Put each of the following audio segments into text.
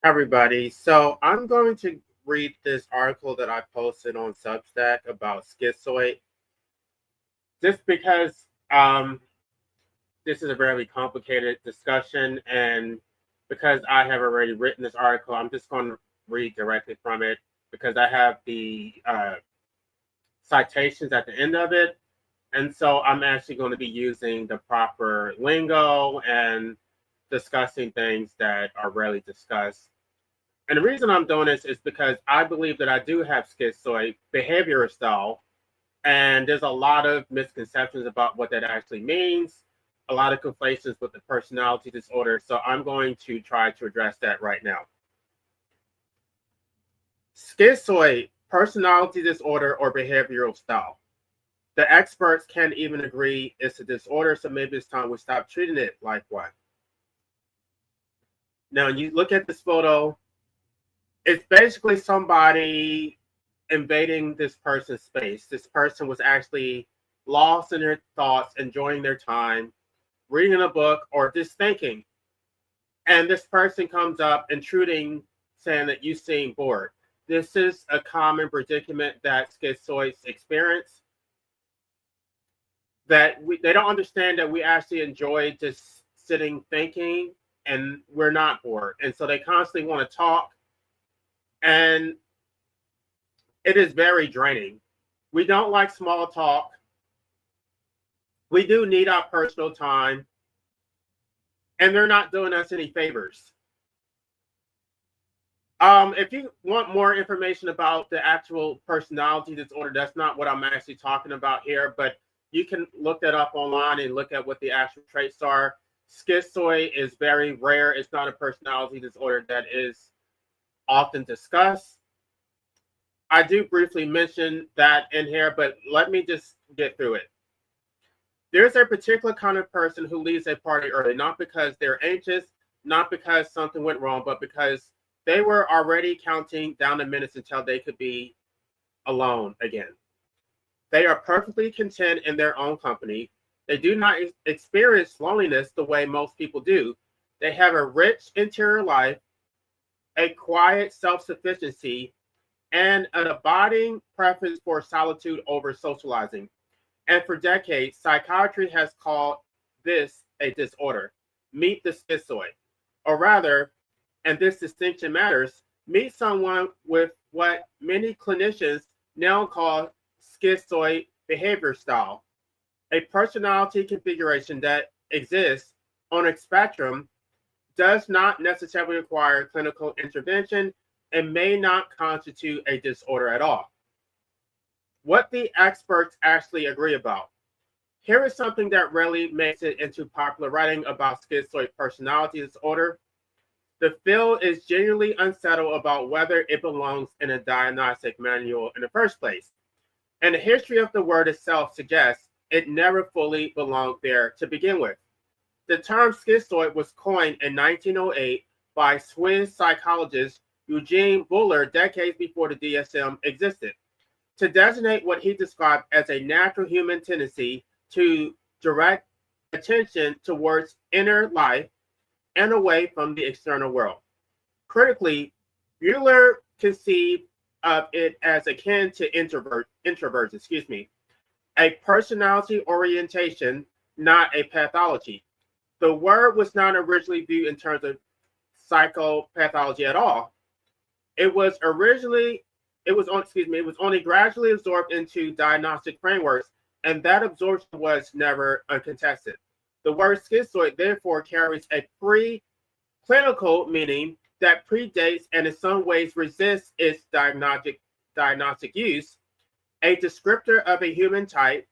Everybody. So I'm going to read this article that I posted on Substack about schizoid, just because this is a very complicated discussion, and because I have already written this article, I'm just going to read directly from it because I have the citations at the end of it, and so I'm actually going to be using the proper lingo and discussing things that are rarely discussed. And the reason I'm doing this is because I believe that I do have schizoid behavioral style, and there's a lot of misconceptions about what that actually means, a lot of conflations with the personality disorder. So I'm going to try to address that right now. Schizoid, personality disorder or behavioral style. The experts can't even agree it's a disorder, so maybe it's time we stop treating it like one. Now, you look at this photo, it's basically somebody invading this person's space. This person was actually lost in their thoughts, enjoying their time, reading a book, or just thinking. And this person comes up, intruding, saying that you seem bored. This is a common predicament that schizoids experience. They don't understand that we actually enjoy just sitting thinking, and we're not bored. And so they constantly want to talk, and it is very draining. We don't like small talk. We do need our personal time, and they're not doing us any favors. If you want more information about the actual personality disorder, that's not what I'm actually talking about here, but you can look that up online and look at what the actual traits are. Schizoid is very rare. It's not a personality disorder that is often discussed. I do briefly mention that in here, but let me just get through it. There's a particular kind of person who leaves a party early, not because they're anxious, not because something went wrong, but because they were already counting down the minutes until they could be alone again. They are perfectly content in their own company. They do not experience loneliness the way most people do. They have a rich interior life, a quiet self-sufficiency, and an abiding preference for solitude over socializing. And for decades, psychiatry has called this a disorder. Meet the schizoid. Or rather, and this distinction matters, meet someone with what many clinicians now call schizoid behavior style, a personality configuration that exists on a spectrum, does not necessarily require clinical intervention, and may not constitute a disorder at all. What the experts actually agree about. Here is something that rarely makes it into popular writing about schizoid personality disorder. The field is genuinely unsettled about whether it belongs in a diagnostic manual in the first place. And the history of the word itself suggests it never fully belonged there to begin with. The term schizoid was coined in 1908 by Swiss psychologist Eugene Buller decades before the DSM existed, to designate what he described as a natural human tendency to direct attention towards inner life and away from the external world. Critically, Bueller conceived of it as akin to introverts, a personality orientation, not a pathology. The word was not originally viewed in terms of psychopathology at all. It was only gradually absorbed into diagnostic frameworks, and that absorption was never uncontested. The word schizoid therefore carries a pre-clinical meaning that predates and in some ways resists its diagnostic use, a descriptor of a human type,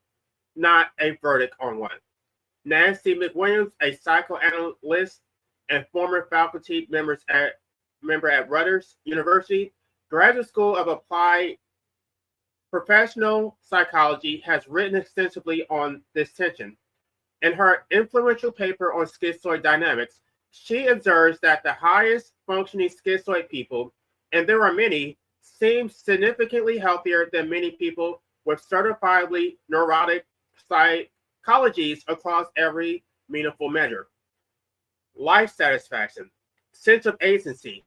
not a verdict on one. Nancy McWilliams, a psychoanalyst and former faculty member at Rutgers University, Graduate School of Applied Professional Psychology, has written extensively on this tension. In her influential paper on schizoid dynamics, she observes that the highest functioning schizoid people, and there are many, seem significantly healthier than many people with certifiably neurotic psychologies across every meaningful measure. Life satisfaction, sense of agency,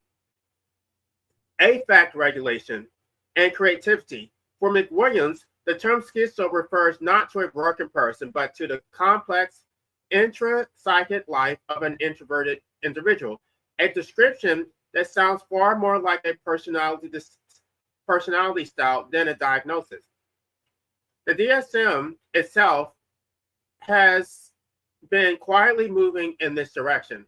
affect regulation, and creativity. For McWilliams, the term schizo refers not to a broken person, but to the complex intra-psychic life of an introverted individual, a description that sounds far more like a personality style than a diagnosis. The DSM itself has been quietly moving in this direction.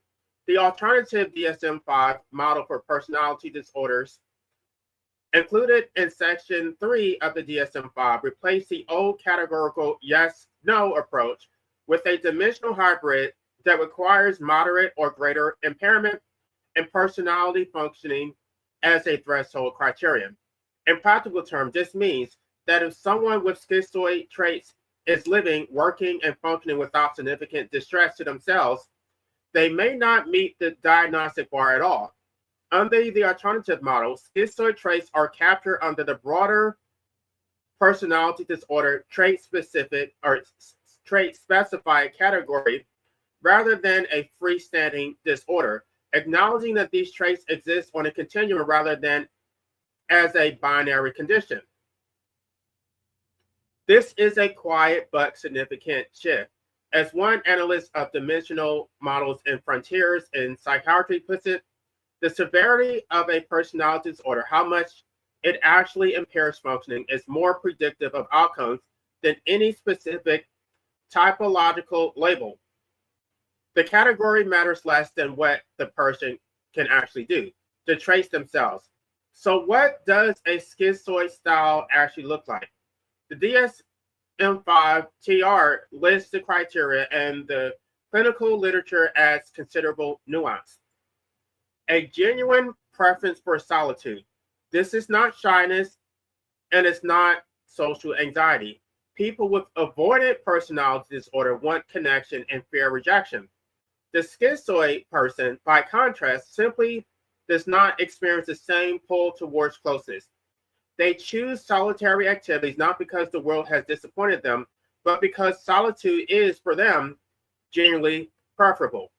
The alternative DSM-5 model for personality disorders, included in Section 3 of the DSM-5, replaced the old categorical yes-no approach with a dimensional hybrid that requires moderate or greater impairment in personality functioning as a threshold criterion. In practical terms, this means that if someone with schizoid traits is living, working, and functioning without significant distress to themselves, they may not meet the diagnostic bar at all. Under the alternative model, schizoid traits are captured under the broader personality disorder trait-specific or trait-specified category rather than a freestanding disorder, acknowledging that these traits exist on a continuum rather than as a binary condition. This is a quiet but significant shift. As one analyst of dimensional models and frontiers in psychiatry puts it, the severity of a personality disorder, how much it actually impairs functioning, is more predictive of outcomes than any specific typological label. The category matters less than what the person can actually do, the traits themselves. So what does a schizoid style actually look like? The DSM-5-TR lists the criteria, and the clinical literature adds considerable nuance. A genuine preference for solitude. This is not shyness, and it's not social anxiety. People with avoidant personality disorder want connection and fear rejection. The schizoid person, by contrast, simply does not experience the same pull towards closeness. They choose solitary activities not because the world has disappointed them, but because solitude is, for them, genuinely preferable.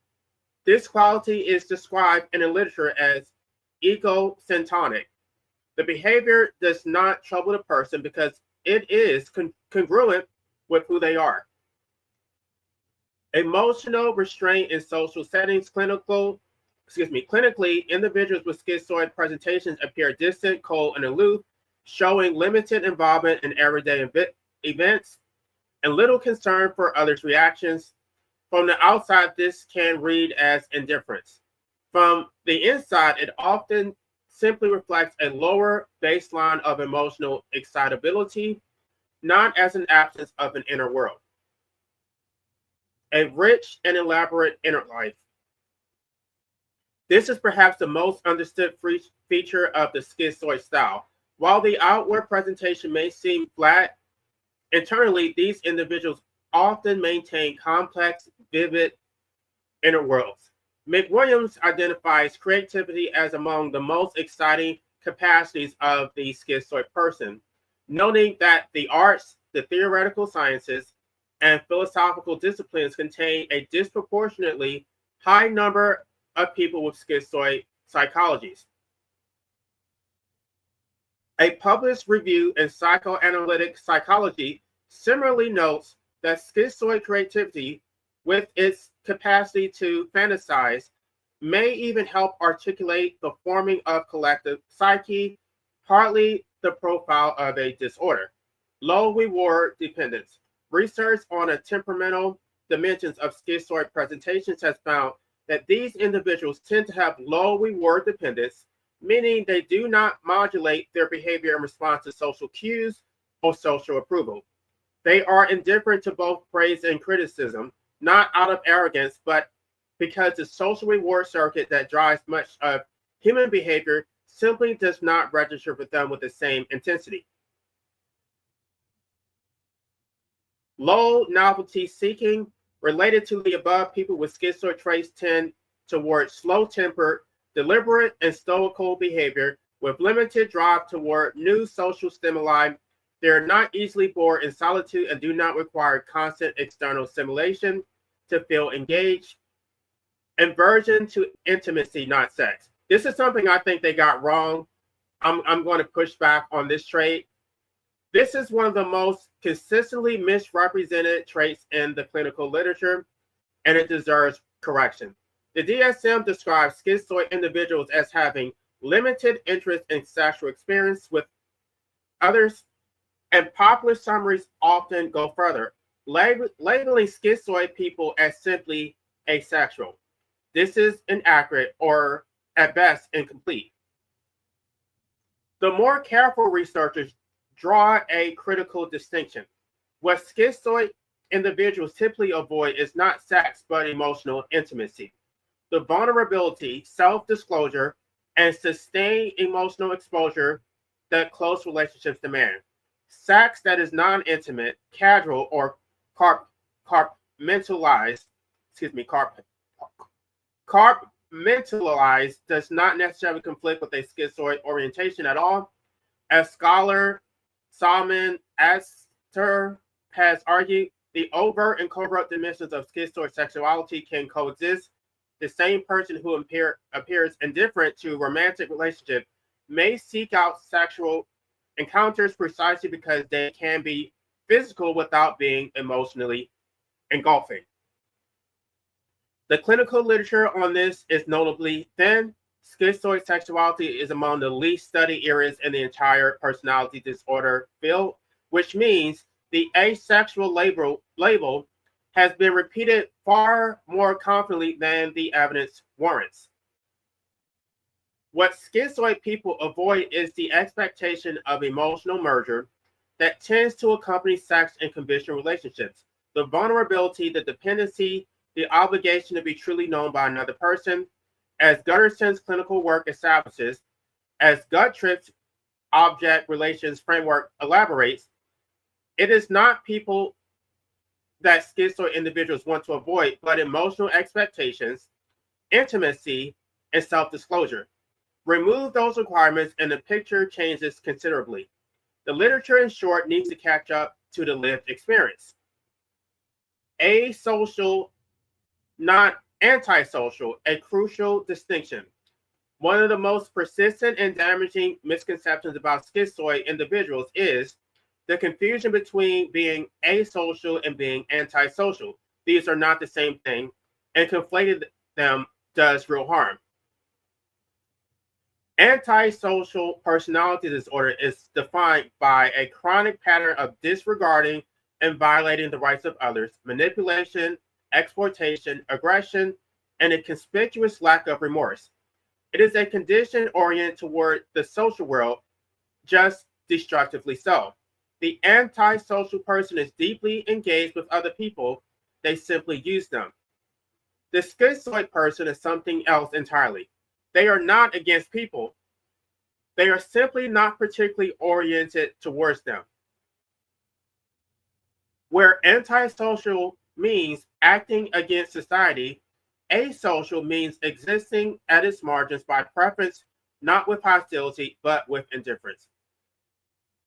This quality is described in the literature as egocentric. The behavior does not trouble the person because it is congruent with who they are. Emotional restraint in social settings. Clinically, individuals with schizoid presentations appear distant, cold, and aloof, showing limited involvement in everyday events and little concern for others' reactions. From the outside, this can read as indifference. From the inside, it often simply reflects a lower baseline of emotional excitability, not as an absence of an inner world. A rich and elaborate inner life. This is perhaps the most understood feature of the schizoid style. While the outward presentation may seem flat, internally, these individuals often maintain complex, vivid inner worlds. McWilliams identifies creativity as among the most exciting capacities of the schizoid person, noting that the arts, the theoretical sciences, and philosophical disciplines contain a disproportionately high number of people with schizoid psychologies. A published review in psychoanalytic psychology similarly notes that schizoid creativity, with its capacity to fantasize, may even help articulate the forming of collective psyche, partly the profile of a disorder. Low reward dependence. Research on the temperamental dimensions of schizoid presentations has found that these individuals tend to have low reward dependence, meaning they do not modulate their behavior in response to social cues or social approval. They are indifferent to both praise and criticism, not out of arrogance, but because the social reward circuit that drives much of human behavior simply does not register with them with the same intensity. Low novelty seeking. Related to the above, people with schizoid traits tend toward slow-tempered, deliberate, and stoical behavior with limited drive toward new social stimuli. They are not easily bored in solitude and do not require constant external stimulation to feel engaged. Aversion to intimacy, not sex. This is something I think they got wrong. I'm going to push back on this trait. This is one of the most consistently misrepresented traits in the clinical literature, and it deserves correction. The DSM describes schizoid individuals as having limited interest in sexual experience with others, and popular summaries often go further, labeling schizoid people as simply asexual. This is inaccurate or, at best, incomplete. The more careful researchers draw a critical distinction. What schizoid individuals typically avoid is not sex, but emotional intimacy. The vulnerability, self-disclosure, and sustained emotional exposure that close relationships demand. Sex that is non-intimate, casual, or compartmentalized, compartmentalized does not necessarily conflict with a schizoid orientation at all. As scholar Salman Aster has argued, the overt and covert dimensions of schizoid sexuality can coexist. The same person who appears indifferent to romantic relationship may seek out sexual encounters precisely because they can be physical without being emotionally engulfing. The clinical literature on this is notably thin. Schizoid sexuality is among the least studied areas in the entire personality disorder field, which means the asexual label has been repeated far more confidently than the evidence warrants. What schizoid people avoid is the expectation of emotional merger that tends to accompany sex and conventional relationships. The vulnerability, the dependency, the obligation to be truly known by another person. As Gutterson's clinical work establishes, as Guttripp's object relations framework elaborates, it is not people that schizoid individuals want to avoid, but emotional expectations, intimacy, and self-disclosure. Remove those requirements and the picture changes considerably. The literature, in short, needs to catch up to the lived experience. Asocial, not antisocial, a crucial distinction. One of the most persistent and damaging misconceptions about schizoid individuals is the confusion between being asocial and being antisocial. These are not the same thing, and conflating them does real harm. Antisocial personality disorder is defined by a chronic pattern of disregarding and violating the rights of others, manipulation, exploitation, aggression, and a conspicuous lack of remorse. It is a condition oriented toward the social world, just destructively so. The antisocial person is deeply engaged with other people, they simply use them. The schizoid person is something else entirely. They are not against people. They are simply not particularly oriented towards them. Where antisocial means acting against society, asocial means existing at its margins by preference, not with hostility, but with indifference.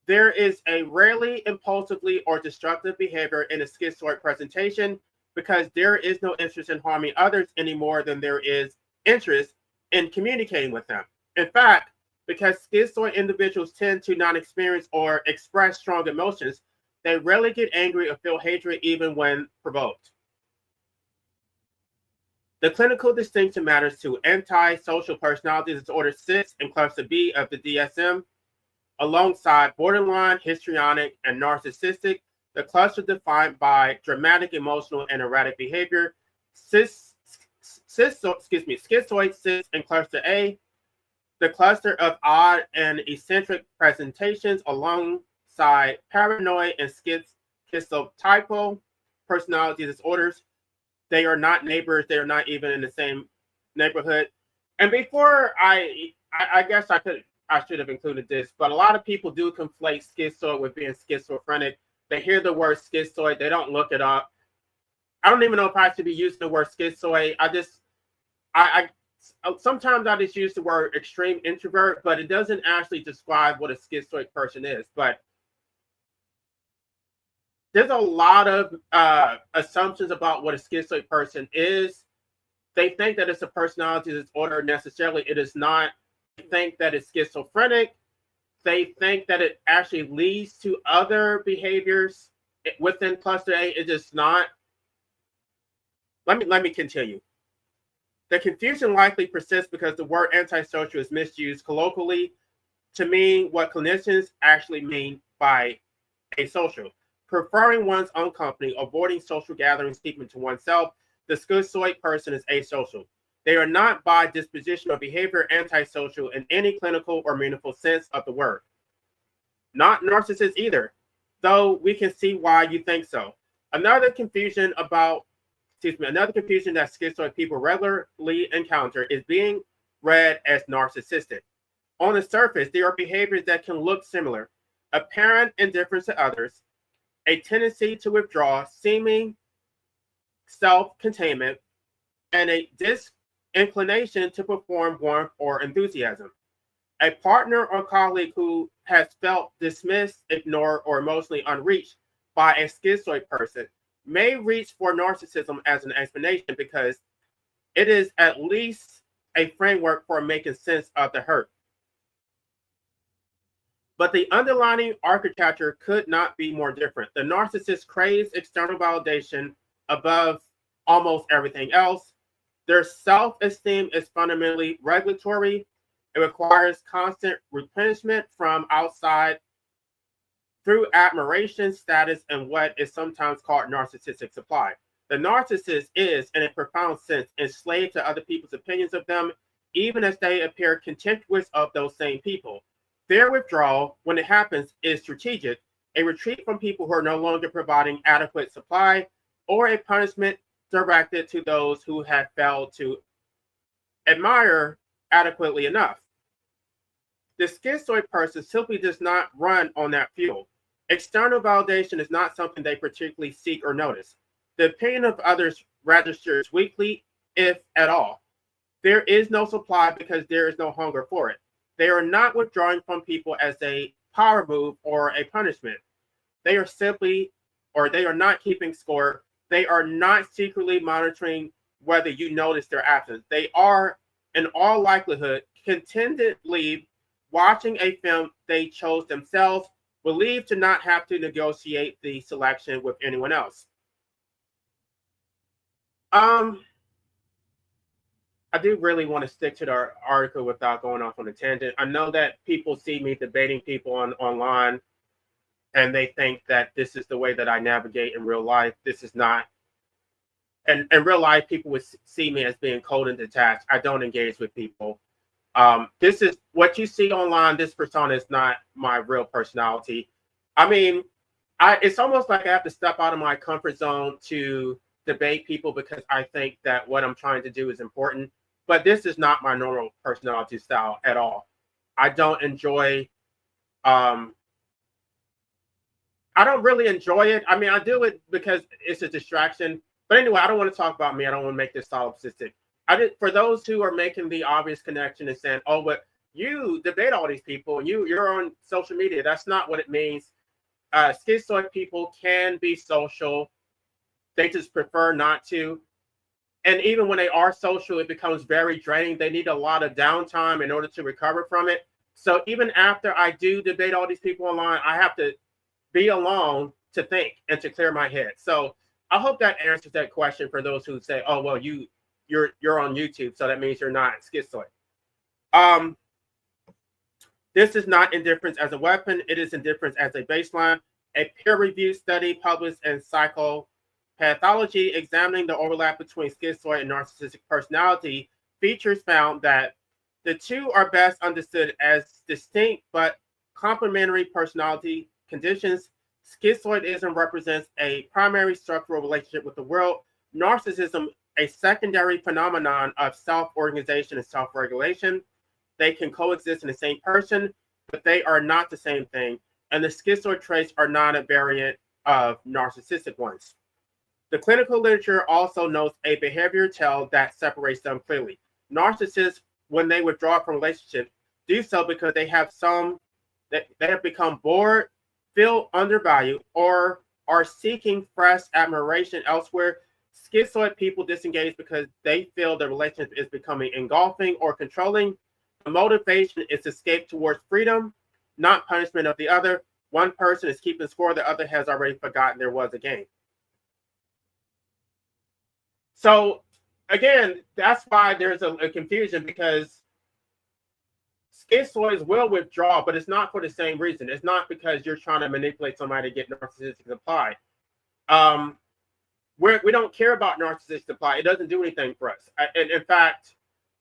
There is a rarely impulsively or destructive behavior in a schizoid presentation because there is no interest in harming others any more than there is interest in communicating with them. In fact, because schizoid individuals tend to not experience or express strong emotions, they rarely get angry or feel hatred even when provoked. The clinical distinction matters too. Antisocial personality disorder sits in cluster B of the DSM, alongside borderline, histrionic, and narcissistic. The cluster defined by dramatic, emotional, and erratic behavior. Schizoid sits in cluster A, the cluster of odd and eccentric presentations alongside paranoid and schizotypal personality disorders. They are not neighbors. They are not even in the same neighborhood. And before I guess I should have included this, but a lot of people do conflate schizoid with being schizophrenic. They hear the word schizoid, they don't look it up. I don't even know if I should be using the word schizoid. Sometimes I just use the word extreme introvert, but it doesn't actually describe what a schizoid person is. But there's a lot of assumptions about what a schizoid person is. They think that it's a personality disorder. Necessarily, it is not. They think that it's schizophrenic. they think that it actually leads to other behaviors within cluster A. It is not. Let me continue. The confusion likely persists because the word antisocial is misused colloquially to mean what clinicians actually mean by asocial. Preferring one's own company, avoiding social gatherings, keeping to oneself, the schizoid person is asocial. They are not by disposition or behavior antisocial in any clinical or meaningful sense of the word. Not narcissists either, though we can see why you think so. Another confusion that schizoid people regularly encounter is being read as narcissistic. On the surface, there are behaviors that can look similar: apparent indifference to others, a tendency to withdraw, seeming self-containment, and a disinclination to perform warmth or enthusiasm. A partner or colleague who has felt dismissed, ignored, or emotionally unreached by a schizoid person may reach for narcissism as an explanation because it is at least a framework for making sense of the hurt. But the underlying architecture could not be more different. The narcissist craves external validation above almost everything else. Their self-esteem is fundamentally regulatory. It requires constant replenishment from outside through admiration, status, and what is sometimes called narcissistic supply. The narcissist is, in a profound sense, enslaved to other people's opinions of them, even as they appear contemptuous of those same people. Their withdrawal, when it happens, is strategic, a retreat from people who are no longer providing adequate supply, or a punishment directed to those who have failed to admire adequately enough. The schizoid person simply does not run on that fuel. External validation is not something they particularly seek or notice. The opinion of others registers weakly, if at all. There is no supply because there is no hunger for it. They are not withdrawing from people as a power move or a punishment. They are not keeping score. They are not secretly monitoring whether you notice their absence. They are, in all likelihood, contentedly watching a film they chose themselves, believed to not have to negotiate the selection with anyone else. I do really want to stick to the article without going off on a tangent. I know that people see me debating people online, and they think that this is the way that I navigate in real life. This is not. And in real life, people would see me as being cold and detached. I don't engage with people. This is what you see online. This persona is not my real personality. I mean, it's almost like I have to step out of my comfort zone to debate people because I think that what I'm trying to do is important. But this is not my normal personality style at all. I don't enjoy. I don't really enjoy it. I mean, I do it because it's a distraction. But anyway, I don't want to talk about me. I don't want to make this solipsistic. For those who are making the obvious connection and saying, "Oh, but you debate all these people and you're on social media," that's not what it means. Schizoid people can be social. They just prefer not to. And even when they are social, it becomes very draining. They need a lot of downtime in order to recover from it. So even after I do debate all these people online, I have to be alone to think and to clear my head. So I hope that answers that question for those who say, "Oh, well, you're on YouTube, so that means you're not schizoid." This is not indifference as a weapon. It is indifference as a baseline. A peer-reviewed study published in Psychopathology examining the overlap between schizoid and narcissistic personality features found that the two are best understood as distinct but complementary personality conditions. Schizoidism represents a primary structural relationship with the world. Narcissism, a secondary phenomenon of self-organization and self-regulation. They can coexist in the same person, but they are not the same thing. And the schizoid traits are not a variant of narcissistic ones. The clinical literature also notes a behavior tell that separates them clearly. Narcissists, when they withdraw from relationships, do so because they have become bored, feel undervalued, or are seeking fresh admiration elsewhere. Schizoid people disengage because they feel the relationship is becoming engulfing or controlling. The motivation is escape towards freedom, not punishment of the other. One person is keeping score, the other has already forgotten there was a game. So again, that's why there's a confusion, because schizoids will withdraw, but it's not for the same reason. It's not because you're trying to manipulate somebody to get narcissistic supply. We don't care about narcissistic supply. It doesn't do anything for us. And in fact,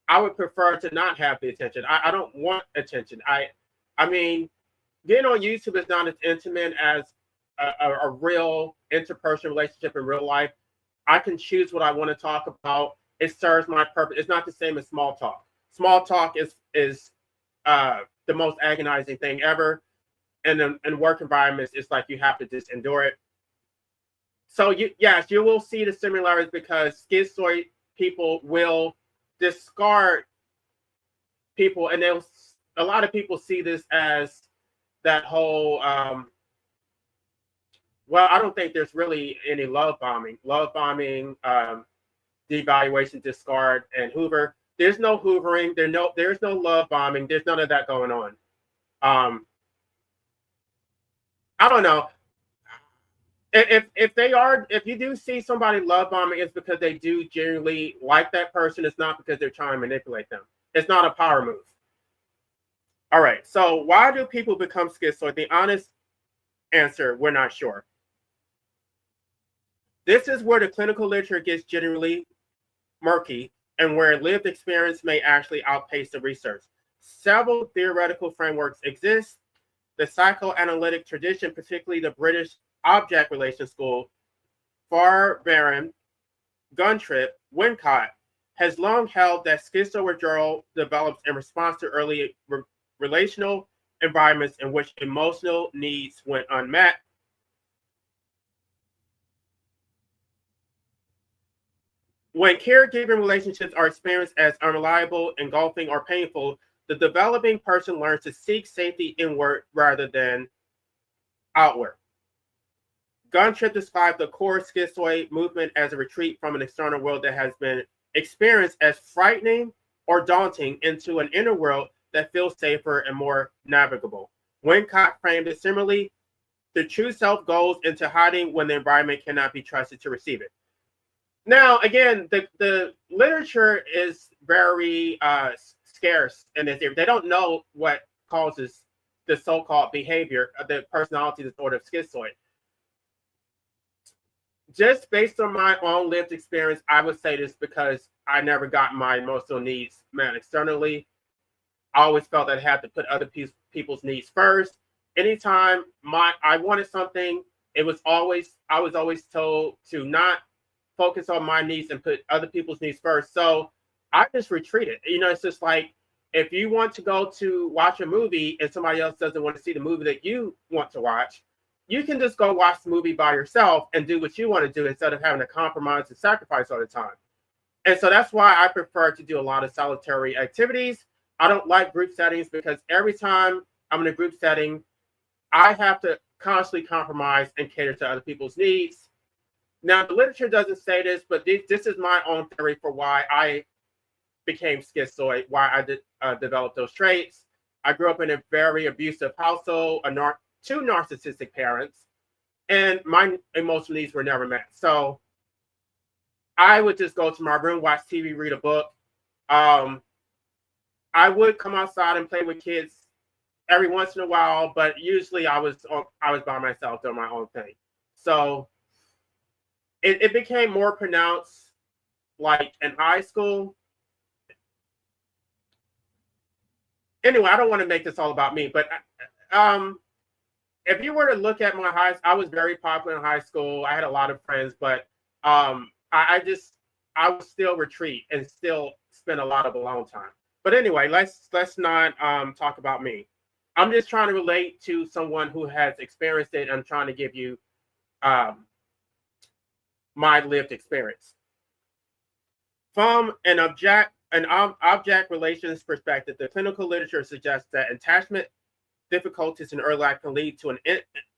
I would prefer to not have the attention. I don't want attention. I mean, being on YouTube is not as intimate as a real interpersonal relationship in real life. I can choose what I want to talk about. It serves my purpose. It's not the same as small talk. Small talk is the most agonizing thing ever. And in work environments, it's like you have to just endure it. So yes, you will see the similarities, because schizoid people will discard people, and a lot of people see this as that whole well, I don't think there's really any love bombing, devaluation, discard, and hoover. There's no hoovering. There's no love bombing. There's none of that going on. I don't know. If you do see somebody love bombing, it's because they do genuinely like that person. It's not because they're trying to manipulate them. It's not a power move. All right. So why do people become schizoid? The honest answer, we're not sure. This is where the clinical literature gets generally murky, and where lived experience may actually outpace the research. Several theoretical frameworks exist. The psychoanalytic tradition, particularly the British object relation school, Farbaran, Guntrip, Wincott, has long held that schizo-withdrawal develops in response to early relational environments in which emotional needs went unmet. When caregiving relationships are experienced as unreliable, engulfing, or painful, the developing person learns to seek safety inward rather than outward. Guntrip described the core schizoid movement as a retreat from an external world that has been experienced as frightening or daunting into an inner world that feels safer and more navigable. Wincott framed it similarly: the true self goes into hiding when the environment cannot be trusted to receive it. Now, again, the literature is very scarce in this area. They don't know what causes the so-called behavior of the personality disorder of schizoid. Just based on my own lived experience, I would say this because I never got my emotional needs met externally. I always felt that I had to put other people's needs first. Anytime I wanted something, I was always told to not focus on my needs and put other people's needs first. So I just retreated. It's just like, if you want to go to watch a movie and somebody else doesn't want to see the movie that you want to watch, you can just go watch the movie by yourself and do what you want to do instead of having to compromise and sacrifice all the time. And so that's why I prefer to do a lot of solitary activities. I don't like group settings, because every time I'm in a group setting, I have to constantly compromise and cater to other people's needs. Now, the literature doesn't say this, but this is my own theory for why I became schizoid, why I developed those traits. I grew up in a very abusive household, two narcissistic parents, and my emotional needs were never met. So I would just go to my room, watch TV, read a book. I would come outside and play with kids every once in a while, but usually I was by myself doing my own thing. So it became more pronounced like in high school. Anyway, I don't want to make this all about me, but if you were to look at I was very popular in high school. I had a lot of friends, but I would still retreat and still spend a lot of alone time. But anyway, let's not talk about me. I'm just trying to relate to someone who has experienced it. I'm trying to give you my lived experience. From an object relations perspective, the clinical literature suggests that attachment difficulties in early life can lead to an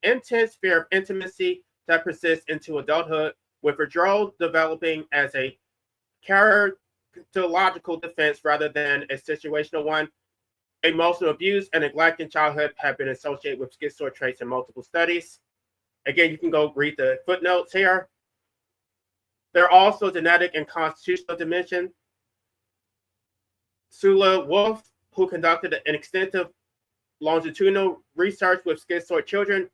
intense fear of intimacy that persists into adulthood, with withdrawal developing as a characterological defense rather than a situational one. Emotional abuse and neglect in childhood have been associated with schizoid traits in multiple studies. Again, you can go read the footnotes here. There are also genetic and constitutional dimension. Sula Wolf, who conducted an extensive longitudinal research with schizoid children,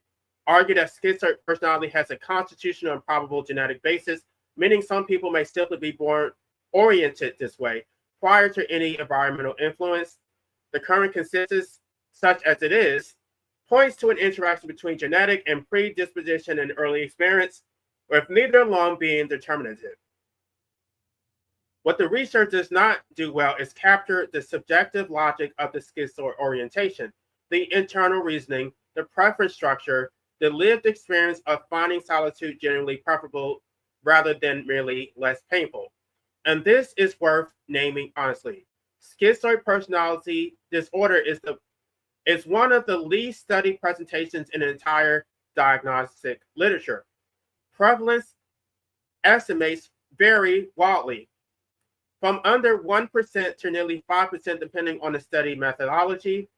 argued that schizoid personality has a constitutional and probable genetic basis, meaning some people may simply be born oriented this way prior to any environmental influence. The current consensus, such as it is, points to an interaction between genetic and predisposition and early experience, with neither alone being determinative. What the research does not do well is capture the subjective logic of the schizoid orientation, the internal reasoning, the preference structure, the lived experience of finding solitude generally preferable rather than merely less painful. And this is worth naming honestly. Schizoid personality disorder is one of the least studied presentations in the entire diagnostic literature. Prevalence estimates vary wildly, from under 1% to nearly 5% depending on the study methodology.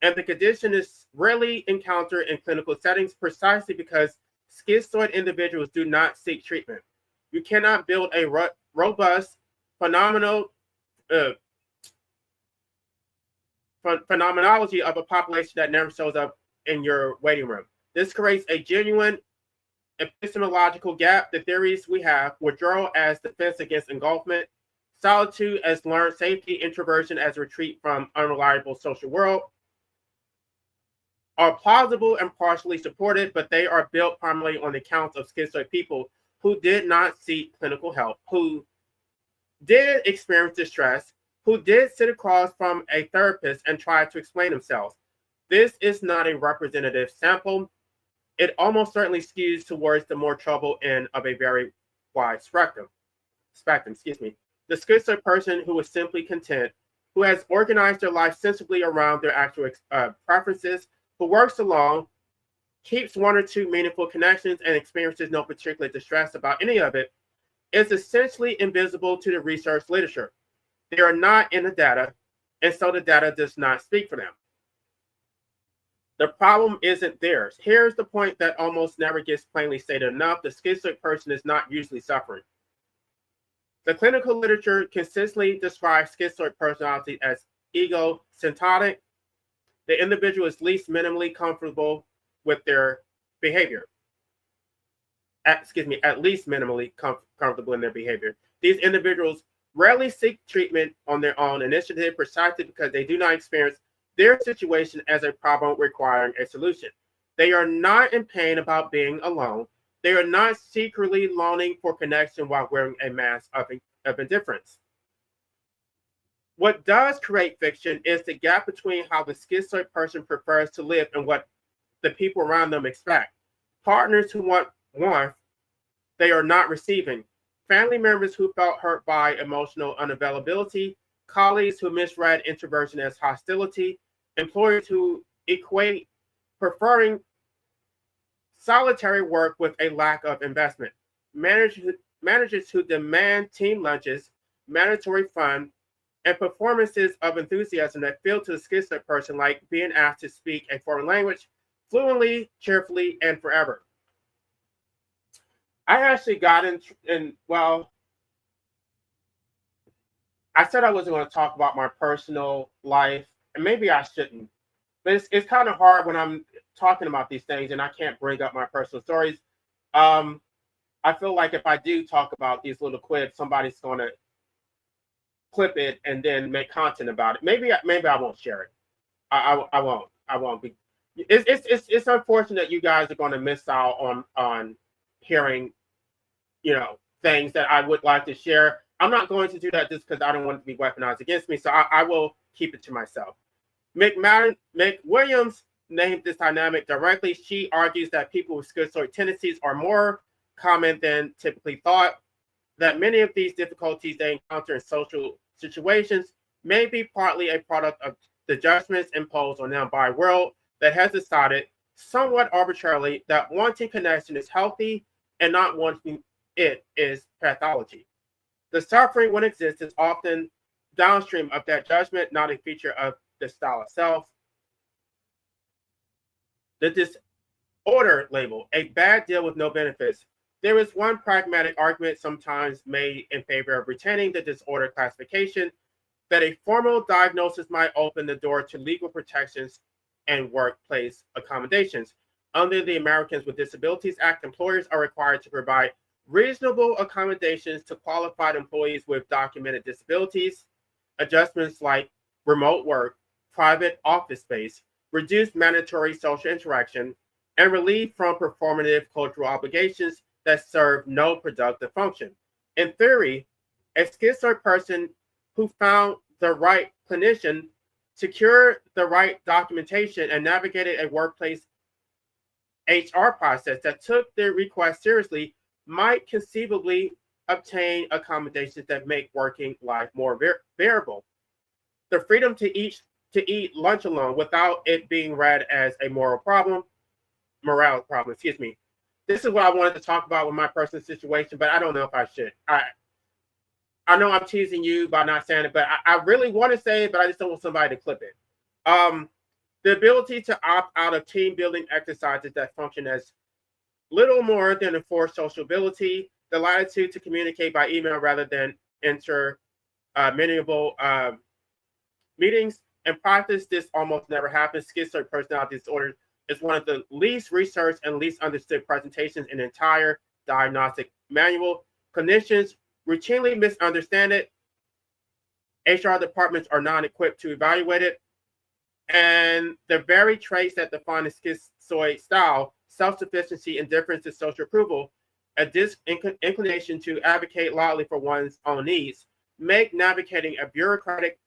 And the condition is rarely encountered in clinical settings precisely because schizoid individuals do not seek treatment. You cannot build a robust, phenomenology of a population that never shows up in your waiting room. This creates a genuine epistemological gap. The theories we have: withdrawal as defense against engulfment, solitude as learned safety, introversion as retreat from unreliable social world, are plausible and partially supported, but they are built primarily on the accounts of schizoid people who did not seek clinical help, who did experience distress, who did sit across from a therapist and try to explain themselves. This is not a representative sample. It almost certainly skews towards the more troubled end of a very wide spectrum. The schizoid person who is simply content, who has organized their life sensibly around their actual preferences, who works alone, keeps one or two meaningful connections, and experiences no particular distress about any of it, is essentially invisible to the research literature. They are not in the data, and so the data does not speak for them. The problem isn't theirs. Here's the point that almost never gets plainly stated enough. The schizoid person is not usually suffering. The clinical literature consistently describes schizoid personality as egocentric. The individual is least minimally comfortable with their behavior. At least minimally comfortable in their behavior. These individuals rarely seek treatment on their own initiative precisely because they do not experience their situation as a problem requiring a solution. They are not in pain about being alone. They are not secretly longing for connection while wearing a mask of indifference. What does create fiction is the gap between how the schizoid person prefers to live and what the people around them expect. Partners who want warmth, they are not receiving. Family members who felt hurt by emotional unavailability, colleagues who misread introversion as hostility, employers who equate preferring solitary work with a lack of investment, managers who demand team lunches, mandatory fun, and performances of enthusiasm that feel to the schizoid person like being asked to speak a foreign language fluently, cheerfully, and forever. I actually got well, I said I wasn't going to talk about my personal life, and maybe I shouldn't, but it's kind of hard when I'm talking about these things and I can't bring up my personal stories. I feel like if I do talk about these little quips, somebody's going to clip it and then make content about it. Maybe I won't share it. I won't be. It's unfortunate you guys are going to miss out on hearing, things that I would like to share. I'm not going to do that just because I don't want it to be weaponized against me. So I will keep it to myself. McWilliams named this dynamic directly. She argues that people with schizoid tendencies are more common than typically thought, that many of these difficulties they encounter in social situations may be partly a product of the judgments imposed on them by a world that has decided somewhat arbitrarily that wanting connection is healthy and not wanting it is pathology. The suffering, when it exists, is often downstream of that judgment, not a feature of the style itself. The disorder label, a bad deal with no benefits. There is one pragmatic argument sometimes made in favor of retaining the disorder classification, that a formal diagnosis might open the door to legal protections and workplace accommodations. Under the Americans with Disabilities Act, employers are required to provide reasonable accommodations to qualified employees with documented disabilities, adjustments like remote work, private office space, reduced mandatory social interaction, and relief from performative cultural obligations that serve no productive function. In theory, a schizoid person who found the right clinician, secured the right documentation, and navigated a workplace HR process that took their request seriously might conceivably obtain accommodations that make working life more bearable. The freedom to eat lunch alone without it being read as a morale problem, excuse me. This is what I wanted to talk about with my personal situation, but I don't know if I should. I know I'm teasing you by not saying it, but I really want to say it, but I just don't want somebody to clip it. The ability to opt out of team building exercises that function as little more than a forced sociability, the latitude to communicate by email rather than interminable meetings. In practice, this almost never happens. Schizoid personality disorder is one of the least researched and least understood presentations in the entire diagnostic manual. Clinicians routinely misunderstand it. HR departments are not equipped to evaluate it. And the very traits that define the schizoid style, self-sufficiency, indifference to social approval, a disinclination to advocate loudly for one's own needs, make navigating a bureaucratic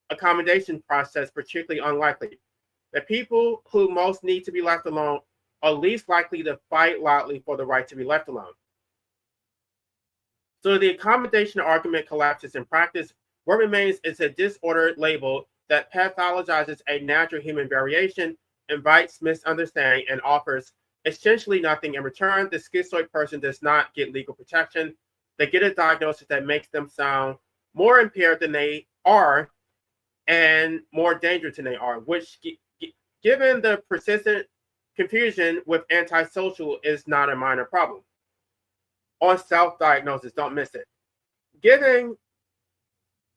accommodation process particularly unlikely. The people who most need to be left alone are least likely to fight loudly for the right to be left alone. So the accommodation argument collapses in practice. What remains is a disorder label that pathologizes a natural human variation, invites misunderstanding, and offers essentially nothing in return. The schizoid person does not get legal protection. They get a diagnosis that makes them sound more impaired than they are and more dangerous than they are, which, given the persistent confusion with antisocial, is not a minor problem. On self-diagnosis, don't miss it. Given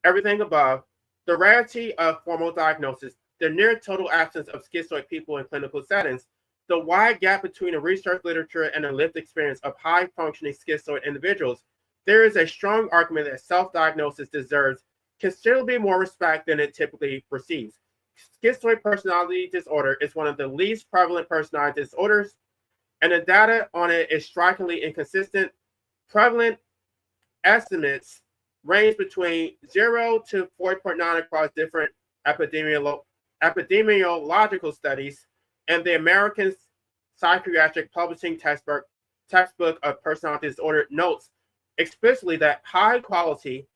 everything above, the rarity of formal diagnosis, the near total absence of schizoid people in clinical settings, the wide gap between the research literature and the lived experience of high-functioning schizoid individuals, there is a strong argument that self-diagnosis deserves considerably more respect than it typically receives. Schizoid personality disorder is one of the least prevalent personality disorders, and the data on it is strikingly inconsistent. Prevalent estimates range between 0 to 4.9 across different epidemiological studies, and the American Psychiatric Publishing textbook of personality disorder notes explicitly that high-quality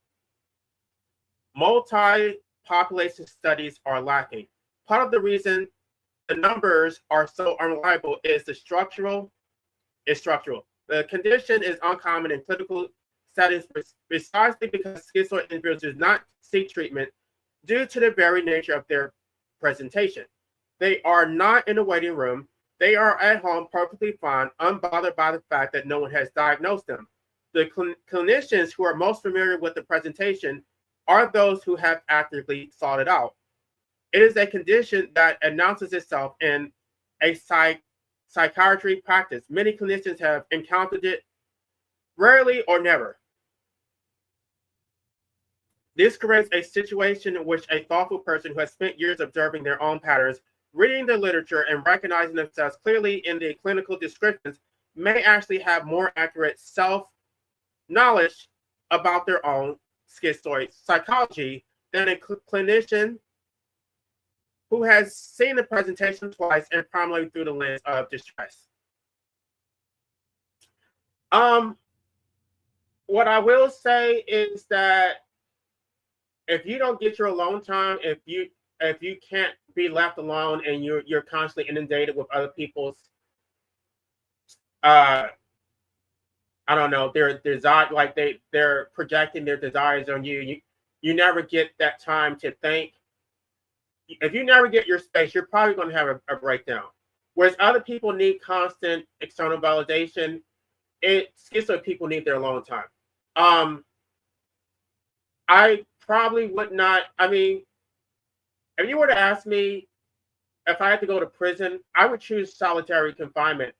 multi-population studies are lacking. Part of the reason the numbers are so unreliable is structural. The condition is uncommon in clinical settings precisely because schizoid individuals do not seek treatment due to the very nature of their presentation. They are not in a waiting room. They are at home perfectly fine, unbothered by the fact that no one has diagnosed them. The clinicians who are most familiar with the presentation are those who have actively sought it out. It is a condition that announces itself in a psychiatry practice. Many clinicians have encountered it, rarely or never. This creates a situation in which a thoughtful person who has spent years observing their own patterns, reading the literature, and recognizing themselves clearly in the clinical descriptions may actually have more accurate self-knowledge about their own schizoid psychology than a clinician who has seen the presentation twice and primarily through the lens of distress. What I will say is that if you don't get your alone time, if you can't be left alone and you're constantly inundated with other people's I don't know, their desire, like they're projecting their desires on you. You never get that time to think. if you never get your space, you're probably going to have a breakdown. Whereas other people need constant external validation, schizoid people need their alone time. I probably would not. I mean, if you were to ask me if I had to go to prison, I would choose solitary confinement,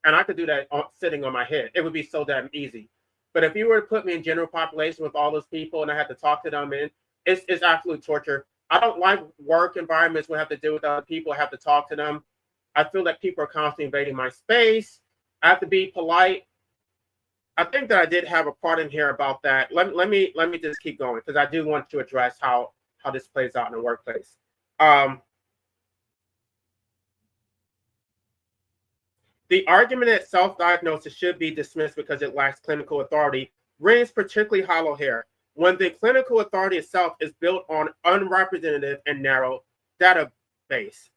and I could do that sitting on my head. It would be so damn easy. But if you were to put me in general population with all those people and I had to talk to them, and it's absolute torture. I don't like work environments where I have to deal with other people. I have to talk to them. I feel like people are constantly invading my space. I have to be polite. I think that I did have a part in here about that. Let me just keep going because I do want to address how this plays out in the workplace. The argument that self-diagnosis should be dismissed because it lacks clinical authority rings particularly hollow here when the clinical authority itself is built on unrepresentative and narrow database.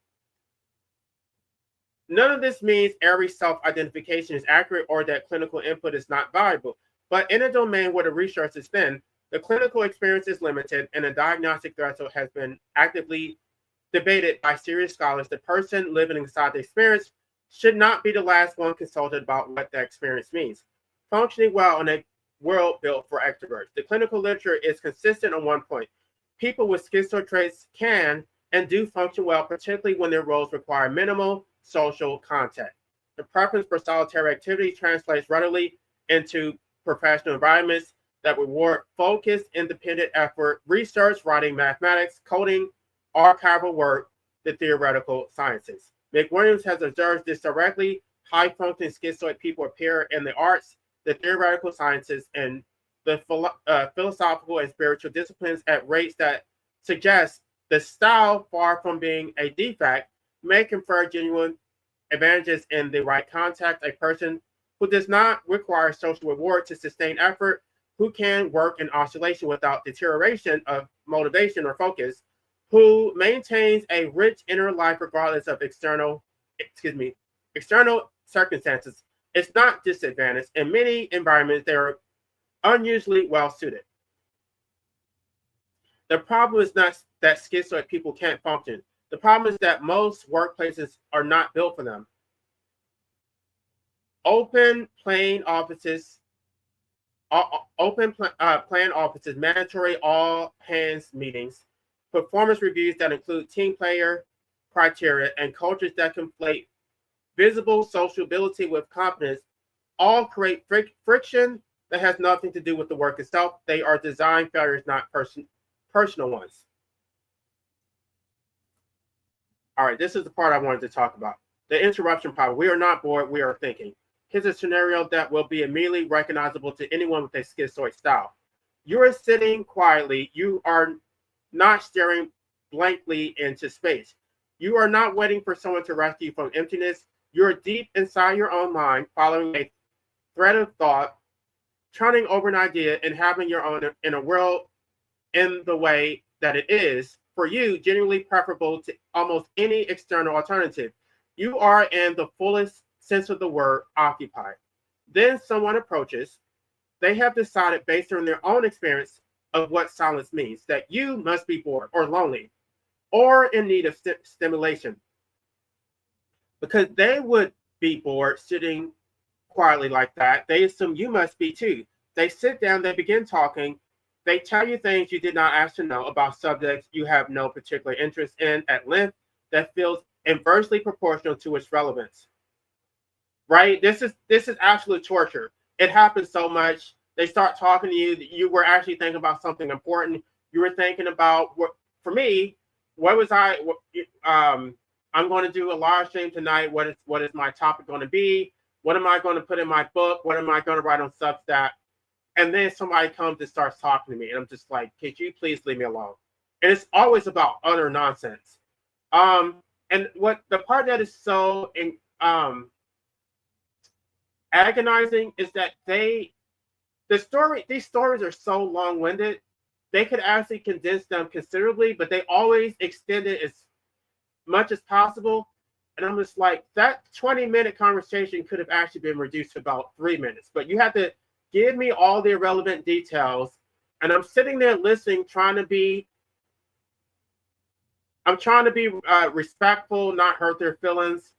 None of this means every self-identification is accurate or that clinical input is not valuable. But in a domain where the research is thin, the clinical experience is limited, and a diagnostic threshold has been actively debated by serious scholars. The person living inside the experience should not be the last one consulted about what that experience means. Functioning well in a world built for extroverts. The clinical literature is consistent on one point. People with schizoid traits can and do function well, particularly when their roles require minimal social contact. The preference for solitary activity translates readily into professional environments that reward focused, independent effort, research, writing, mathematics, coding, archival work, the theoretical sciences. McWilliams has observed this directly. High-functioning schizoid people appear in the arts, the theoretical sciences, and the philosophical and spiritual disciplines at rates that suggest the style, far from being a defect, may confer genuine advantages in the right context. A person who does not require social reward to sustain effort, who can work in oscillation without deterioration of motivation or focus, who maintains a rich inner life regardless of external circumstances. It's not disadvantaged. In many environments, they're unusually well suited. The problem is not that schizoid people can't function. The problem is that most workplaces are not built for them. Open plan offices, mandatory all hands meetings, performance reviews that include team player criteria, and cultures that conflate visible sociability with competence all create friction that has nothing to do with the work itself. They are design failures, not personal ones. All right, this is the part I wanted to talk about. The interruption problem. We are not bored, we are thinking. Here's a scenario that will be immediately recognizable to anyone with a schizoid style. You are sitting quietly. You are not staring blankly into space. You are not waiting for someone to rescue you from emptiness. You're deep inside your own mind, following a thread of thought, turning over an idea, and having your own in a world in the way that it is, for you, genuinely preferable to almost any external alternative. You are, in the fullest sense of the word, occupied. Then someone approaches. They have decided, based on their own experience of what silence means, that you must be bored or lonely or in need of stimulation. Because they would be bored sitting quietly like that. They assume you must be too. They sit down, they begin talking. They tell you things you did not ask to know about subjects you have no particular interest in at length that feels inversely proportional to its relevance. Right? This is absolute torture. It happens so much. They start talking to you. You were actually thinking about something important. You were thinking about what, for me, what was I'm going to do a live stream tonight. What is my topic going to be? What am I going to put in my book? What am I going to write on Substack? And then somebody comes and starts talking to me, and I'm just like, could you please leave me alone? And it's always about utter nonsense. And what the part that is so agonizing is that these stories are so long-winded. They could actually condense them considerably, but they always extend it as much as possible. And I'm just like, that 20-minute conversation could have actually been reduced to about 3 minutes. But you have to give me all the irrelevant details. And I'm sitting there listening, trying to be I'm trying to be respectful, not hurt their feelings.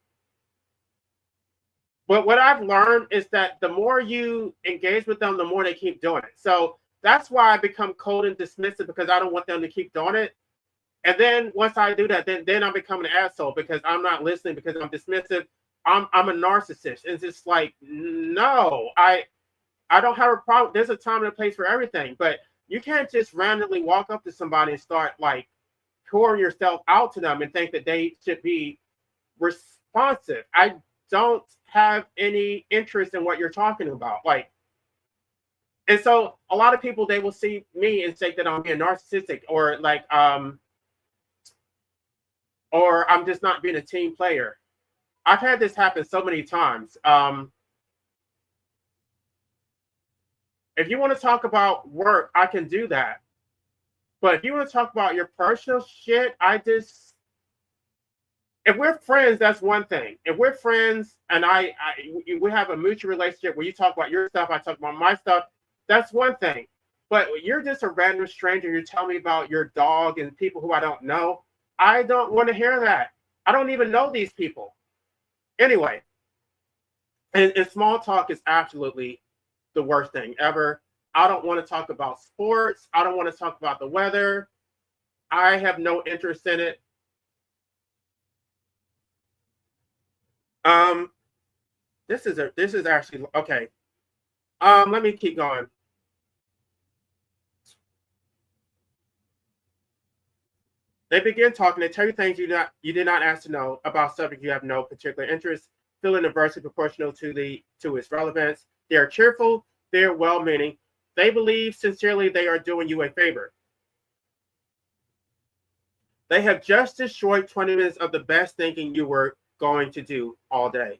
But what I've learned is that the more you engage with them, the more they keep doing it. So that's why I become cold and dismissive, because I don't want them to keep doing it. And then once I do that, then I become an asshole because I'm not listening, because I'm dismissive. I'm a narcissist. It's just like, no, I don't have a problem. There's a time and a place for everything, but you can't just randomly walk up to somebody and start like pouring yourself out to them and think that they should be responsive. I don't have any interest in what you're talking about. Like, and so a lot of people, they will see me and say that I'm being narcissistic, or like, or I'm just not being a team player. I've had this happen so many times. If you want to talk about work, I can do that. But if you want to talk about your personal shit, if we're friends, that's one thing. If we're friends and we have a mutual relationship where you talk about your stuff, I talk about my stuff, that's one thing. But you're just a random stranger, you tell me about your dog and people who I don't know. I don't want to hear that. I don't even know these people. Anyway, and small talk is absolutely the worst thing ever. I don't want to talk about sports. I don't want to talk about the weather. I have no interest in it. This is actually okay. Let me keep going. They begin talking. They tell you things you did not ask to know about subjects you have no particular interest, feeling inversely proportional to its relevance. They are cheerful. They are well-meaning. They believe sincerely they are doing you a favor. They have just destroyed 20 minutes of the best thinking you were going to do all day.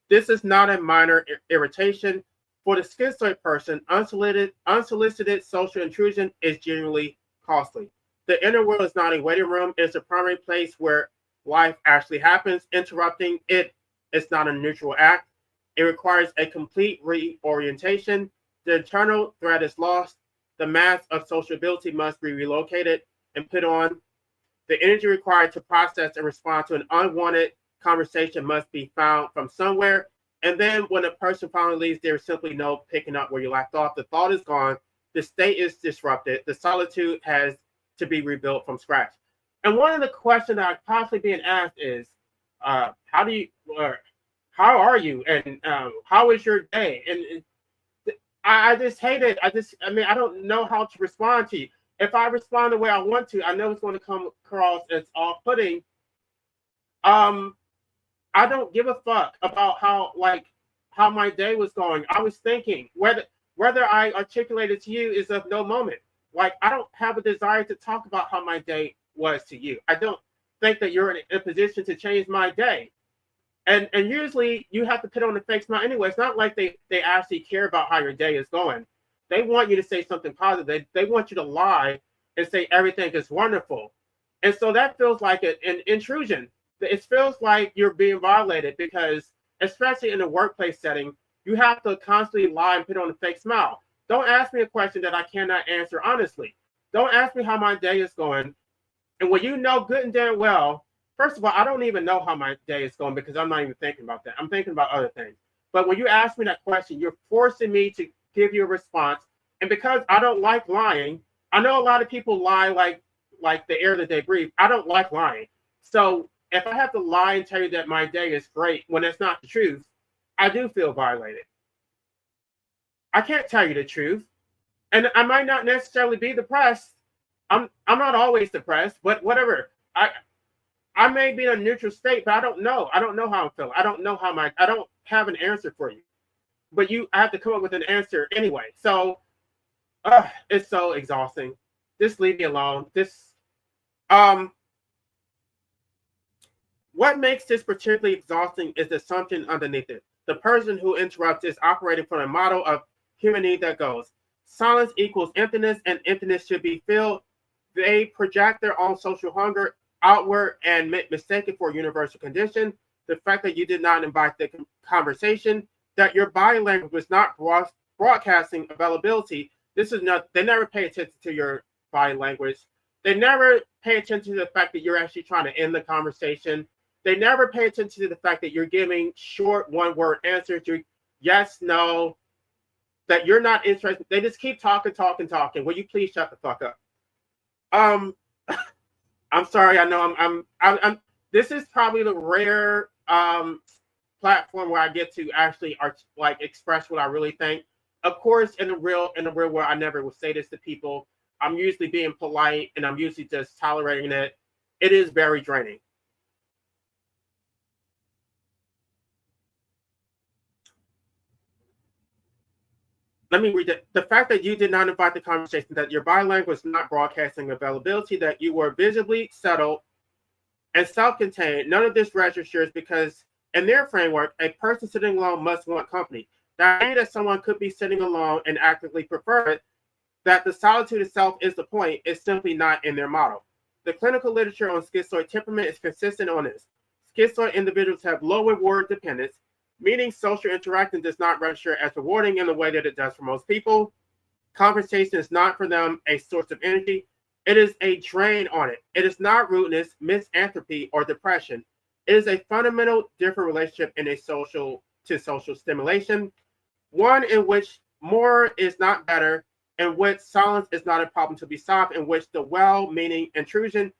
This is not a minor irritation. For the schizoid person, unsolicited social intrusion is genuinely costly. The inner world is not a waiting room. It's a primary place where life actually happens. Interrupting it is not a neutral act. It requires a complete reorientation. The internal thread is lost. The mask of sociability must be relocated and put on. The energy required to process and respond to an unwanted conversation must be found from somewhere. And then when a person finally leaves, there is simply no picking up where you left off. The thought is gone. The state is disrupted. The solitude has to be rebuilt from scratch. And one of the questions that are constantly being asked is, how are you? And how is your day? And I just hate it. I don't know how to respond to you. If I respond the way I want to, I know it's going to come across as off-putting. I don't give a fuck about how my day was going. I was thinking whether I articulated to you is of no moment. Like, I don't have a desire to talk about how my day was to you. I don't think that you're in a position to change my day. And usually you have to put on a fake smile anyway. It's not like they actually care about how your day is going. They want you to say something positive. They want you to lie and say everything is wonderful. And so that feels like an intrusion. It feels like you're being violated, because especially in a workplace setting, you have to constantly lie and put on a fake smile. Don't ask me a question that I cannot answer honestly. Don't ask me how my day is going. And when you know good and damn well, first of all, I don't even know how my day is going, because I'm not even thinking about that. I'm thinking about other things. But when you ask me that question, you're forcing me to give you a response. And because I don't like lying, I know a lot of people lie like the air that they breathe. I don't like lying. So if I have to lie and tell you that my day is great when it's not the truth, I do feel violated. I can't tell you the truth. And I might not necessarily be depressed. I'm not always depressed, but whatever. I may be in a neutral state, but I don't know. I don't know how I'm feeling. I don't know I don't have an answer for you. But I have to come up with an answer anyway. So it's so exhausting. Just leave me alone. What makes this particularly exhausting is the assumption underneath it. The person who interrupts is operating from a model of human need that goes, silence equals emptiness, and emptiness should be filled. They project their own social hunger outward and mistake it for a universal condition. The fact that you did not invite the conversation, that your body language was not broadcasting availability. They never pay attention to your body language. They never pay attention to the fact that you're actually trying to end the conversation. They never pay attention to the fact that you're giving short one-word answers. You're yes, no, that you're not interested. They just keep talking. Will you please shut the fuck up? I'm sorry. I know I'm this is probably the rare platform where I get to actually like express what I really think. Of course, in the real world, I never would say this to people. I'm usually being polite and I'm usually just tolerating it. It is very draining. Let me read it. The fact that you did not invite the conversation, that your body language was not broadcasting availability, that you were visibly settled and self-contained, none of this registers because in their framework, a person sitting alone must want company. The idea that someone could be sitting alone and actively prefer it, that the solitude itself is the point, is simply not in their model. The clinical literature on schizoid temperament is consistent on this. Schizoid individuals have low reward dependence, meaning social interaction does not register as rewarding in the way that it does for most people. Conversation is not for them a source of energy. It is a drain on it. It is not rudeness, misanthropy, or depression. It is a fundamental different relationship in a social stimulation, one in which more is not better, in which silence is not a problem to be solved, in which the well-meaning intrusion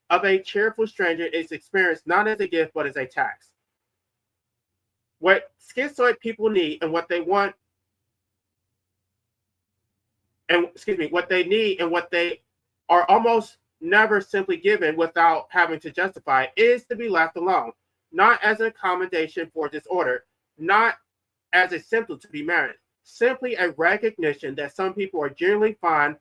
of a cheerful stranger is experienced not as a gift but as a tax. What schizoid people need and what they want, and what they need and what they are almost never simply given without having to justify is to be left alone, not as an accommodation for disorder, not as a symptom to be managed, simply a recognition that some people are generally fine,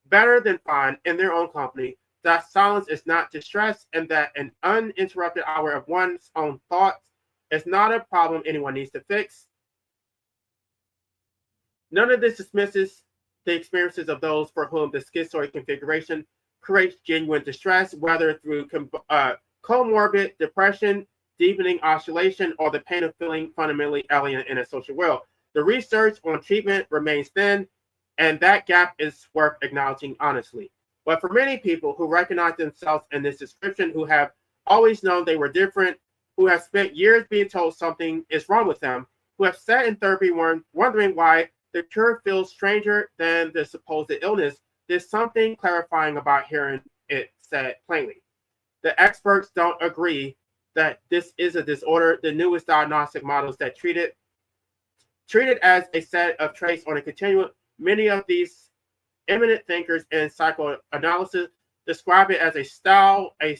better than fine in their own company, that silence is not distress, and that an uninterrupted hour of one's own thoughts is not a problem anyone needs to fix. None of this dismisses the experiences of those for whom the schizoid configuration creates genuine distress, whether through comorbid depression, deepening oscillation, or the pain of feeling fundamentally alien in a social world. The research on treatment remains thin, and that gap is worth acknowledging honestly. But for many people who recognize themselves in this description, who have always known they were different, who have spent years being told something is wrong with them, who have sat in therapy wondering why the cure feels stranger than the supposed illness, there's something clarifying about hearing it said plainly. The experts don't agree that this is a disorder. The newest diagnostic models that treat it as a set of traits on a continuum. Many of these eminent thinkers in psychoanalysis describe it as a style, a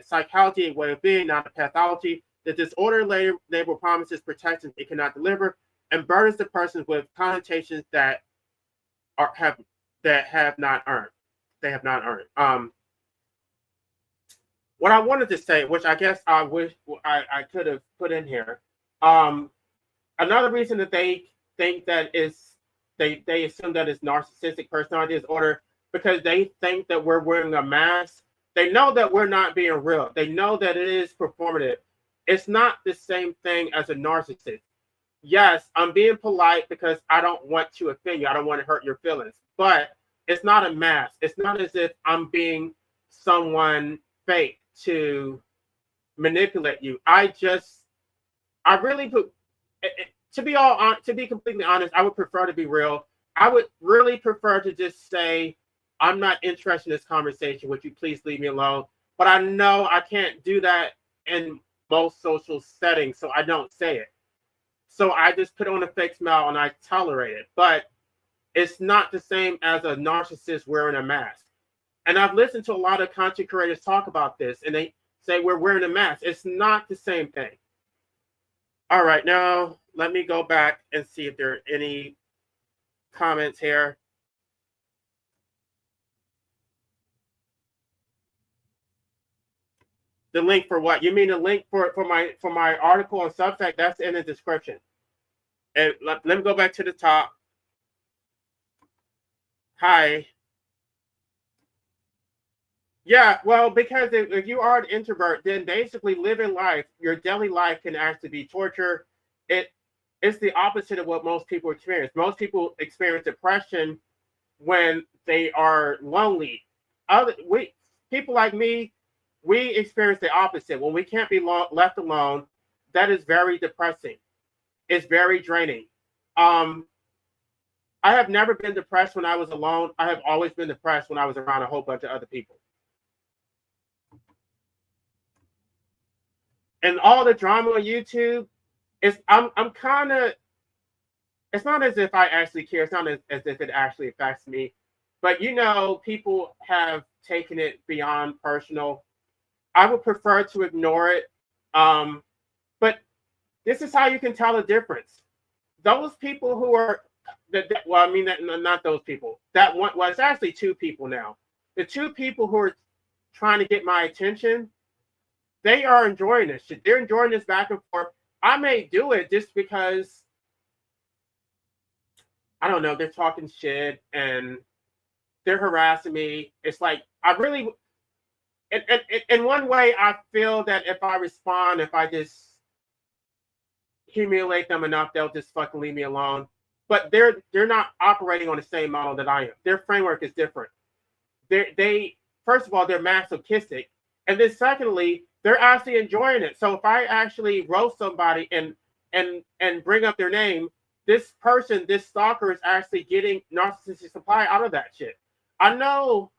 psychology, a way of being, not a pathology. The disorder label promises protections it cannot deliver and burdens the person with connotations that have not earned. They have not earned. What I wanted to say, which I guess I wish I could have put in here, another reason that they think that is they assume that it's narcissistic personality disorder because they think that we're wearing a mask. They know that we're not being real. They know that it is performative. It's not the same thing as a narcissist. Yes, I'm being polite because I don't want to offend you. I don't want to hurt your feelings. But it's not a mask. It's not as if I'm being someone fake to manipulate you. I really put, to be completely honest, I would prefer to be real. I would really prefer to just say, I'm not interested in this conversation. Would you please leave me alone? But I know I can't do that in most social settings, so I don't say it. So I just put on a fake smile and I tolerate it. But it's not the same as a narcissist wearing a mask. And I've listened to a lot of content creators talk about this, and they say we're wearing a mask. It's not the same thing. All right, now let me go back and see if there are any comments here. The link for what? You mean the link for my article on Substack? That's in the description. And let me go back to the top. Hi. Yeah, well, because if you are an introvert, then basically living life, your daily life can actually be torture. It's the opposite of what most people experience. Most people experience depression when they are lonely. people like me, we experience the opposite. When we can't be left alone, that is very depressing. It's very draining. Um, I have never been depressed when I was alone. I have always been depressed when I was around a whole bunch of other people. And all the drama on YouTube, I'm kind of, it's not as if I actually care. It's not as if it actually affects me. But people have taken it beyond personal. I would prefer to ignore it. But this is how you can tell the difference. Those people who are well, I mean, not those people. That one, well, it's actually two people now. The two people who are trying to get my attention, they are enjoying this shit. They're enjoying this back and forth. I may do it just because, I don't know, they're talking shit and they're harassing me. It's like, I really, in one way, I feel that if I respond, if I just humiliate them enough, they'll just fucking leave me alone. But they're not operating on the same model that I am. Their framework is different. They first of all, they're masochistic, and then secondly, they're actually enjoying it. So if I actually roast somebody and bring up their name, this person, this stalker, is actually getting narcissistic supply out of that shit. I know,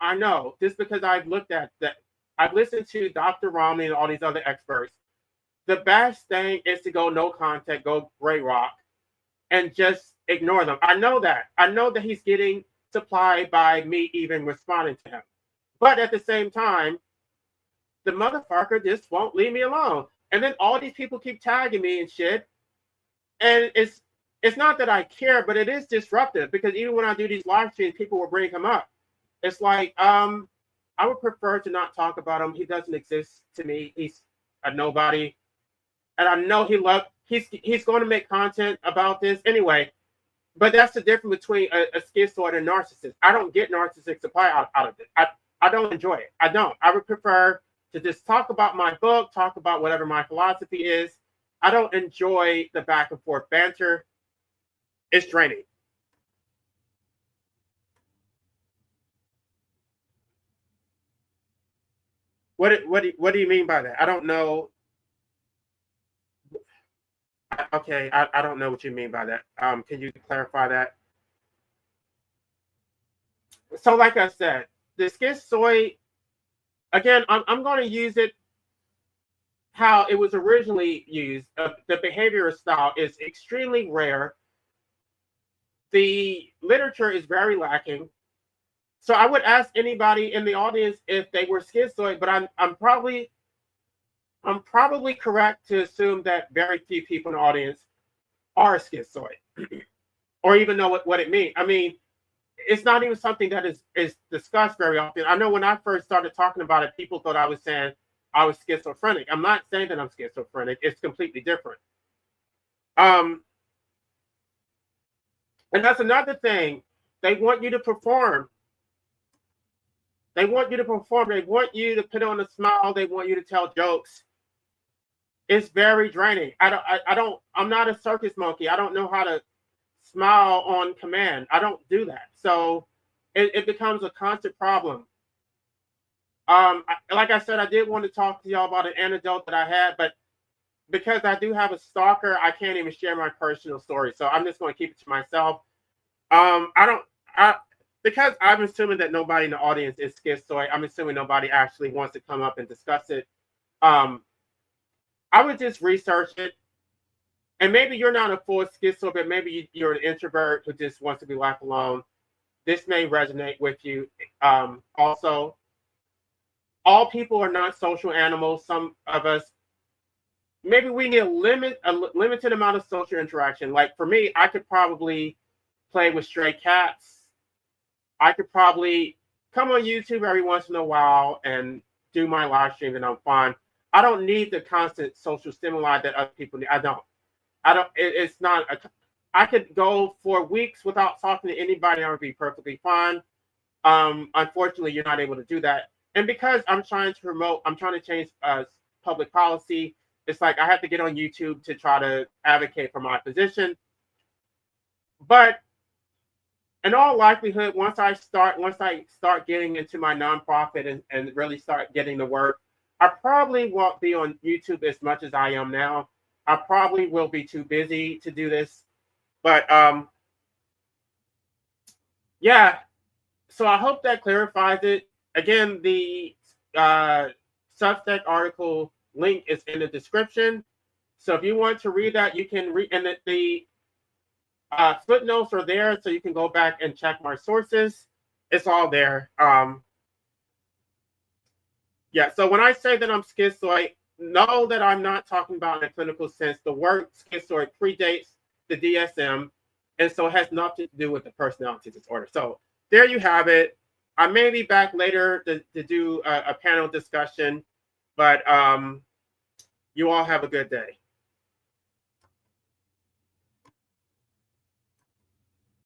just because I've looked at that, I've listened to Dr. Romney and all these other experts. The best thing is to go no contact, go gray rock, and just ignore them. I know that. I know that he's getting supply by me even responding to him. But at the same time, the motherfucker just won't leave me alone. And then all these people keep tagging me and shit. And it's not that I care, but it is disruptive because even when I do these live streams, people will bring him up. It's like, I would prefer to not talk about him. He doesn't exist to me. He's a nobody. And I know he's going to make content about this anyway. But that's the difference between a schizoid and narcissist. I don't get narcissistic supply out of it. I don't enjoy it. I don't. I would prefer to just talk about my book, talk about whatever my philosophy is. I don't enjoy the back and forth banter. It's draining. What do you mean by that? I don't know. Okay, I don't know what you mean by that. Can you clarify that? So, like I said, the schizoid, again, I'm going to use it how it was originally used. The behavioral style is extremely rare. The literature is very lacking. So I would ask anybody in the audience if they were schizoid, but I'm probably correct to assume that very few people in the audience are schizoid or even know what it means. I mean, it's not even something that is discussed very often. I know when I first started talking about it, people thought I was saying I was schizophrenic. I'm not saying that I'm schizophrenic. It's completely different. And that's another thing. They want you to perform. They want you to perform. They want you to put on a smile. They want you to tell jokes. It's very draining. I'm not a circus monkey. I don't know how to smile on command. I don't do that. So it becomes a constant problem. Like I said, I did want to talk to y'all about an anecdote that I had, but because I do have a stalker, I can't even share my personal story. So I'm just going to keep it to myself. Because I'm assuming that nobody in the audience is schizoid, I'm assuming nobody actually wants to come up and discuss it. I would just research it. And maybe you're not a full schizoid, but maybe you're an introvert who just wants to be left alone. This may resonate with you. Also, all people are not social animals. Some of us, maybe we need a limited amount of social interaction. Like for me, I could probably play with stray cats. I could probably come on YouTube every once in a while and do my live stream, and I'm fine. I don't need the constant social stimuli that other people need. I don't. It's not. I could go for weeks without talking to anybody. I would be perfectly fine. Unfortunately, you're not able to do that. And because I'm trying to change public policy. It's like I have to get on YouTube to try to advocate for my position. But in all likelihood, once I start getting into my nonprofit and really start getting the work, I probably won't be on YouTube as much as I am now. I probably will be too busy to do this. But yeah, so I hope that clarifies it. Again, the Substack article link is in the description. So if you want to read that, you can read, and the footnotes are there, so you can go back and check my sources. It's all there. Yeah, so when I say that I'm schizoid, know that I'm not talking about in a clinical sense. The word schizoid predates the DSM, and so it has nothing to do with the personality disorder. So there you have it. I may be back later to do a panel discussion, but you all have a good day.